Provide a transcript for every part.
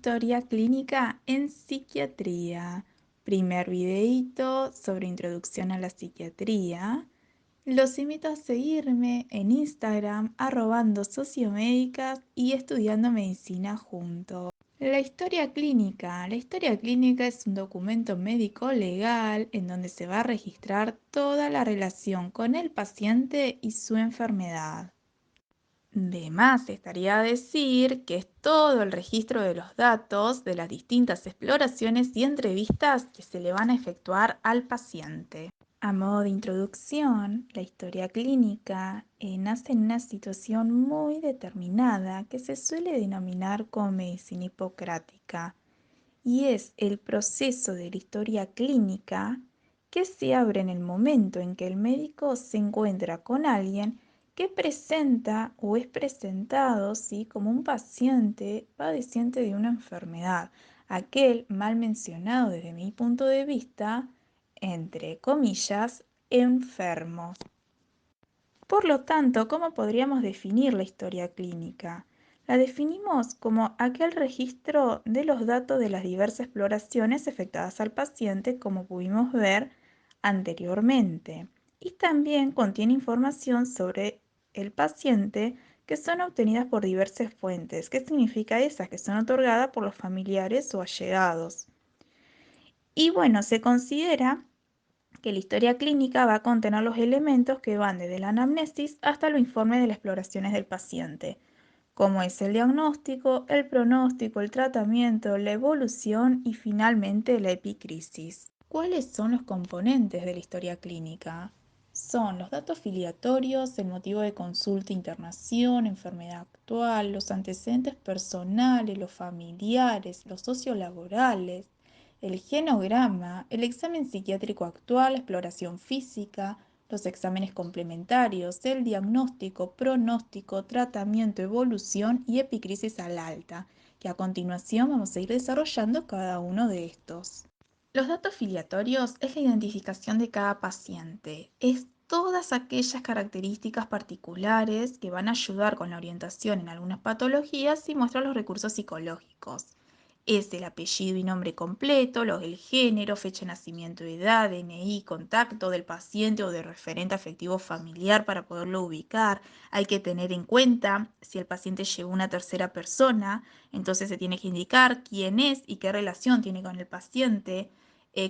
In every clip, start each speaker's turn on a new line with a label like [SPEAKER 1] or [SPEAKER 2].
[SPEAKER 1] Historia clínica en psiquiatría. Primer videíto sobre introducción a la psiquiatría. Los invito a seguirme en Instagram @sociomédicas y estudiando medicina juntos. La historia clínica. La historia clínica es un documento médico legal en donde se va a registrar toda la relación con el paciente y su enfermedad. De más estaría decir que es todo el registro de los datos de las distintas exploraciones y entrevistas que se le van a efectuar al paciente. A modo de introducción, la historia clínica nace en una situación muy determinada que se suele denominar como medicina hipocrática, y es el proceso de la historia clínica que se abre en el momento en que el médico se encuentra con alguien que presenta o es presentado, ¿sí?, como un paciente padeciente de una enfermedad, aquel mal mencionado desde mi punto de vista, entre comillas, enfermo. Por lo tanto, ¿cómo podríamos definir la historia clínica? La definimos como aquel registro de los datos de las diversas exploraciones efectuadas al paciente, como pudimos ver anteriormente. Y también contiene información sobre el paciente que son obtenidas por diversas fuentes. ¿Qué significa esas? Que son otorgadas por los familiares o allegados. Y bueno, se considera que la historia clínica va a contener los elementos que van desde la anamnesis hasta los informes de las exploraciones del paciente, como es el diagnóstico, el pronóstico, el tratamiento, la evolución y finalmente la epicrisis. ¿Cuáles son los componentes de la historia clínica? Son los datos filiatorios, el motivo de consulta, internación, enfermedad actual, los antecedentes personales, los familiares, los sociolaborales, el genograma, el examen psiquiátrico actual, exploración física, los exámenes complementarios, el diagnóstico, pronóstico, tratamiento, evolución y epicrisis al alta, que a continuación vamos a ir desarrollando cada uno de estos. Los datos filiatorios es la identificación de cada paciente, es todas aquellas características particulares que van a ayudar con la orientación en algunas patologías y muestran los recursos psicológicos. Es el apellido y nombre completo, el género, fecha de nacimiento, edad, DNI, contacto del paciente o de referente afectivo familiar para poderlo ubicar. Hay que tener en cuenta si el paciente llevó una tercera persona, entonces se tiene que indicar quién es y qué relación tiene con el paciente,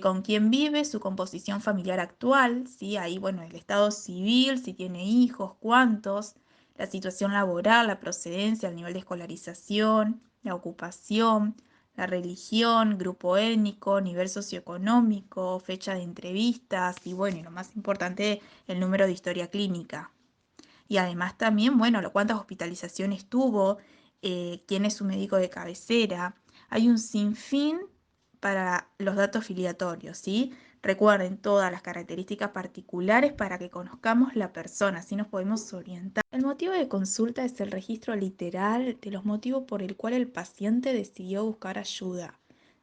[SPEAKER 1] con quién vive, su composición familiar actual, ¿sí? Ahí, bueno, el estado civil, si tiene hijos, cuántos, la situación laboral, la procedencia, el nivel de escolarización, la ocupación, la religión, grupo étnico, nivel socioeconómico, fecha de entrevistas y bueno, y lo más importante, el número de historia clínica. Y además también, bueno, cuántas hospitalizaciones tuvo, quién es su médico de cabecera. Hay un sinfín para los datos filiatorios, ¿sí? Recuerden todas las características particulares para que conozcamos la persona, así nos podemos orientar. El motivo de consulta es el registro literal de los motivos por el cual el paciente decidió buscar ayuda.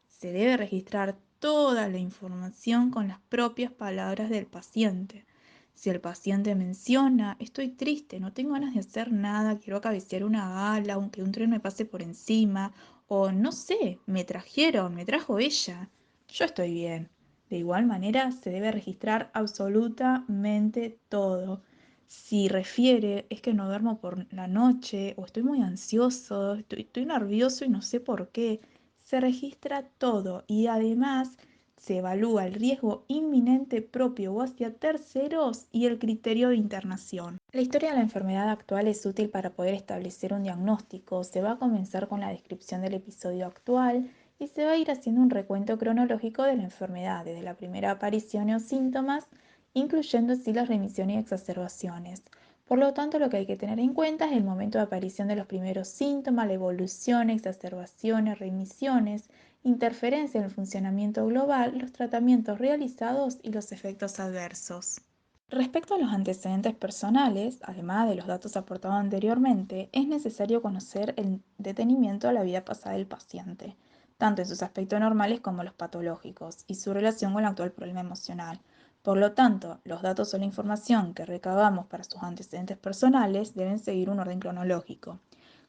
[SPEAKER 1] Se debe registrar toda la información con las propias palabras del paciente. Si el paciente menciona, estoy triste, no tengo ganas de hacer nada, quiero acariciar una gala, aunque un tren me pase por encima, o no sé, me trajo ella, yo estoy bien. De igual manera, se debe registrar absolutamente todo. Si refiere, es que no duermo por la noche, o estoy muy ansioso, estoy nervioso y no sé por qué, se registra todo y además se evalúa el riesgo inminente propio o hacia terceros y el criterio de internación. La historia de la enfermedad actual es útil para poder establecer un diagnóstico. Se va a comenzar con la descripción del episodio actual y se va a ir haciendo un recuento cronológico de la enfermedad, desde la primera aparición o síntomas, incluyendo así las remisiones y exacerbaciones. Por lo tanto, lo que hay que tener en cuenta es el momento de aparición de los primeros síntomas, la evolución, exacerbaciones, remisiones, interferencia en el funcionamiento global, los tratamientos realizados y los efectos adversos. Respecto a los antecedentes personales, además de los datos aportados anteriormente, es necesario conocer el detenimiento a la vida pasada del paciente, tanto en sus aspectos normales como los patológicos, y su relación con el actual problema emocional. Por lo tanto, los datos o la información que recabamos para sus antecedentes personales deben seguir un orden cronológico.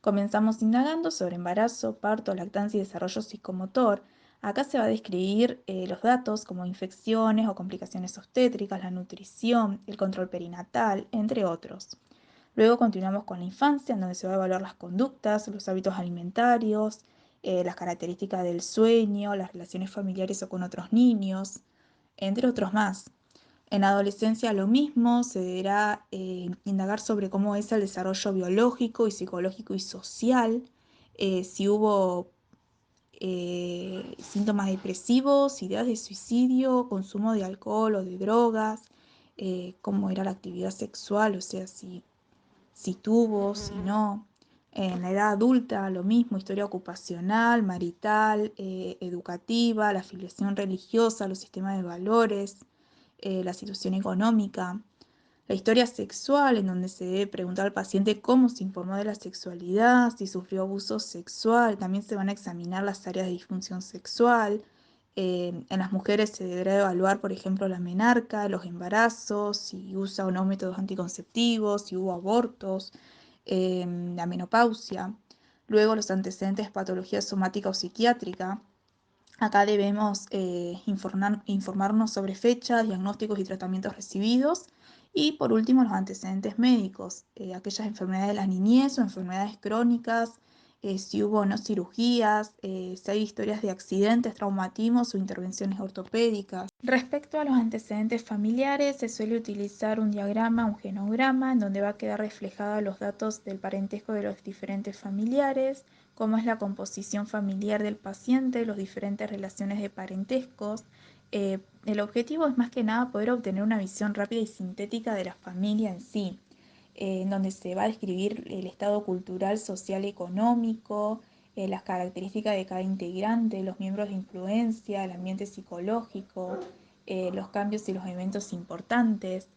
[SPEAKER 1] Comenzamos indagando sobre embarazo, parto, lactancia y desarrollo psicomotor. Acá se va a describir los datos como infecciones o complicaciones obstétricas, la nutrición, el control perinatal, entre otros. Luego continuamos con la infancia, en donde se va a evaluar las conductas, los hábitos alimentarios, las características del sueño, las relaciones familiares o con otros niños, entre otros más. En adolescencia lo mismo, se deberá indagar sobre cómo es el desarrollo biológico y psicológico y social, si hubo síntomas depresivos, ideas de suicidio, consumo de alcohol o de drogas, cómo era la actividad sexual, o sea, si tuvo, si no. En la edad adulta, lo mismo, historia ocupacional, marital, educativa, la afiliación religiosa, los sistemas de valores, la situación económica. La historia sexual, en donde se debe preguntar al paciente cómo se informó de la sexualidad, si sufrió abuso sexual. También se van a examinar las áreas de disfunción sexual. En las mujeres se deberá evaluar, por ejemplo, la menarca, los embarazos, si usa o no métodos anticonceptivos, si hubo abortos, la menopausia. Luego los antecedentes de patología somática o psiquiátrica. Acá debemos informarnos sobre fechas, diagnósticos y tratamientos recibidos. Y por último, los antecedentes médicos, aquellas enfermedades de la niñez o enfermedades crónicas, si hubo o no cirugías, si hay historias de accidentes, traumatismos o intervenciones ortopédicas. Respecto a los antecedentes familiares, se suele utilizar un diagrama, un genograma, en donde va a quedar reflejados los datos del parentesco de los diferentes familiares, cómo es la composición familiar del paciente, las diferentes relaciones de parentescos. El objetivo es más que nada poder obtener una visión rápida y sintética de la familia en sí, en donde se va a describir el estado cultural, social, económico, las características de cada integrante, los miembros de influencia, el ambiente psicológico, los cambios y los eventos importantes,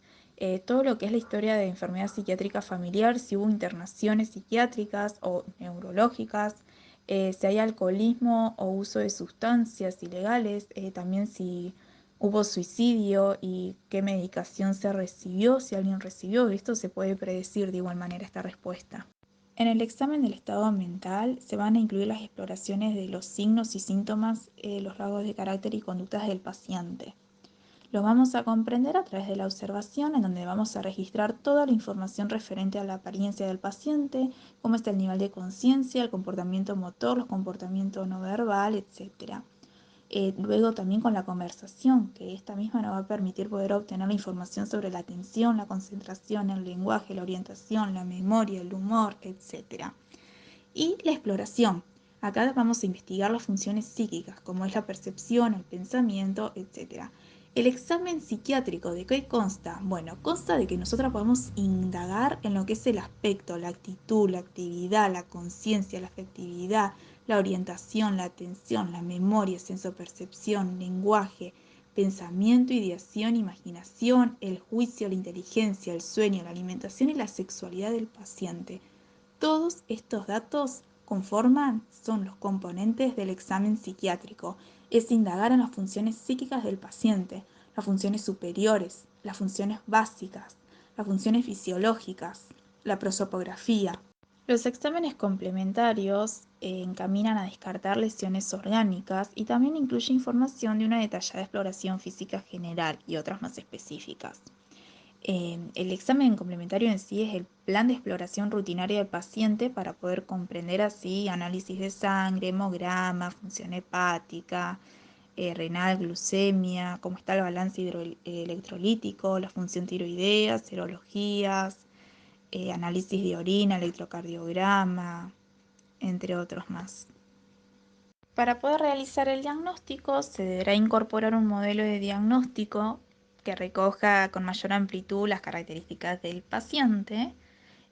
[SPEAKER 1] todo lo que es la historia de enfermedad psiquiátrica familiar, si hubo internaciones psiquiátricas o neurológicas, si hay alcoholismo o uso de sustancias ilegales, también si hubo suicidio y qué medicación se recibió, si alguien recibió. Esto se puede predecir de igual manera esta respuesta. En el examen del estado mental se van a incluir las exploraciones de los signos y síntomas, los rasgos de carácter y conductas del paciente. Lo vamos a comprender a través de la observación, en donde vamos a registrar toda la información referente a la apariencia del paciente, cómo está el nivel de conciencia, el comportamiento motor, los comportamientos no verbal, etc. Luego también con la conversación, que esta misma nos va a permitir poder obtener la información sobre la atención, la concentración, el lenguaje, la orientación, la memoria, el humor, etc. Y la exploración. Acá vamos a investigar las funciones psíquicas, como es la percepción, el pensamiento, etc. El examen psiquiátrico, ¿de qué consta? Bueno, consta de que nosotros podemos indagar en lo que es el aspecto, la actitud, la actividad, la conciencia, la afectividad, la orientación, la atención, la memoria, sensopercepción, lenguaje, pensamiento, ideación, imaginación, el juicio, la inteligencia, el sueño, la alimentación y la sexualidad del paciente. Todos estos datos son los componentes del examen psiquiátrico. Es indagar en las funciones psíquicas del paciente, las funciones superiores, las funciones básicas, las funciones fisiológicas, la prosopografía. Los exámenes complementarios encaminan a descartar lesiones orgánicas y también incluye información de una detallada exploración física general y otras más específicas. El examen complementario en sí es el plan de exploración rutinaria del paciente para poder comprender así análisis de sangre, hemograma, función hepática, renal, glucemia, cómo está el balance electrolítico, la función tiroidea, serologías, análisis de orina, electrocardiograma, entre otros más. Para poder realizar el diagnóstico se deberá incorporar un modelo de diagnóstico que recoja con mayor amplitud las características del paciente.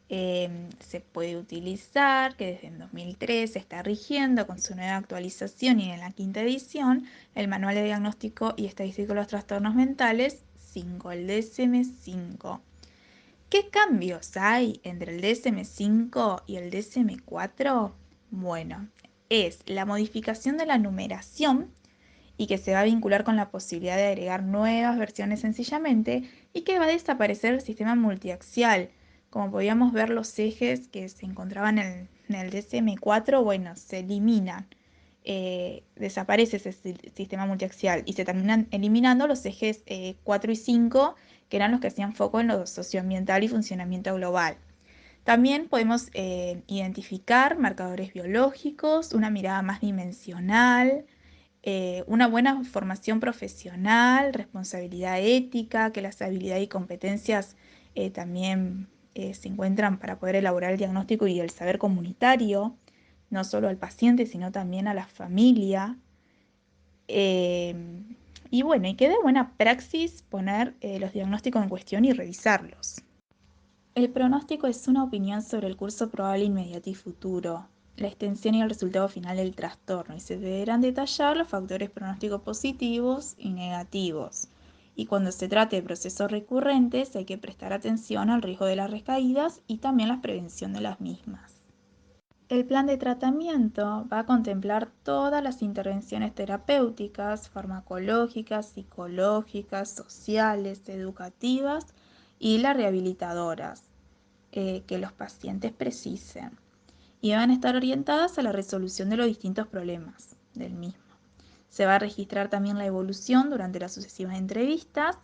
[SPEAKER 1] Se puede utilizar, que desde el 2003 se está rigiendo con su nueva actualización y en la quinta edición, el Manual de Diagnóstico y Estadístico de los Trastornos Mentales 5, el DSM-5. ¿Qué cambios hay entre el DSM-5 y el DSM-4? Bueno, es la modificación de la numeración y que se va a vincular con la posibilidad de agregar nuevas versiones sencillamente y que va a desaparecer el sistema multiaxial. Como podíamos ver, los ejes que se encontraban en el en el DSM-4, bueno, se eliminan, desaparece ese sistema multiaxial y se terminan eliminando los ejes 4 y 5, que eran los que hacían foco en lo socioambiental y funcionamiento global. También podemos identificar marcadores biológicos, una mirada más dimensional, una buena formación profesional, responsabilidad ética, que las habilidades y competencias también se encuentran para poder elaborar el diagnóstico y el saber comunitario, no solo al paciente, sino también a la familia. Eh, y bueno, y que de buena praxis poner los diagnósticos en cuestión y revisarlos. El pronóstico es una opinión sobre el curso probable inmediato y futuro, la extensión y el resultado final del trastorno, y se deberán detallar los factores pronósticos positivos y negativos. Y cuando se trate de procesos recurrentes hay que prestar atención al riesgo de las recaídas y también la prevención de las mismas. El plan de tratamiento va a contemplar todas las intervenciones terapéuticas, farmacológicas, psicológicas, sociales, educativas y las rehabilitadoras que los pacientes precisen y van a estar orientadas a la resolución de los distintos problemas del mismo. Se va a registrar también la evolución durante las sucesivas entrevistas,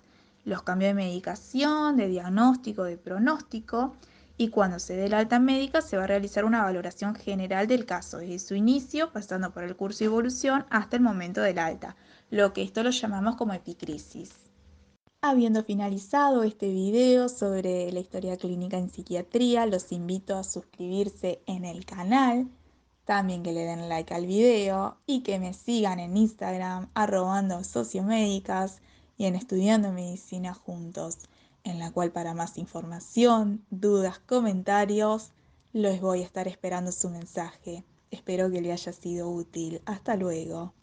[SPEAKER 1] los cambios de medicación, de diagnóstico, de pronóstico, y cuando se dé la alta médica se va a realizar una valoración general del caso, desde su inicio, pasando por el curso y evolución hasta el momento del alta, lo que esto lo llamamos como epicrisis. Habiendo finalizado este video sobre la historia clínica en psiquiatría, los invito a suscribirse en el canal, también que le den like al video y que me sigan en Instagram @sociomédicas y en Estudiando Medicina Juntos, en la cual para más información, dudas, comentarios, los voy a estar esperando su mensaje. Espero que le haya sido útil. Hasta luego.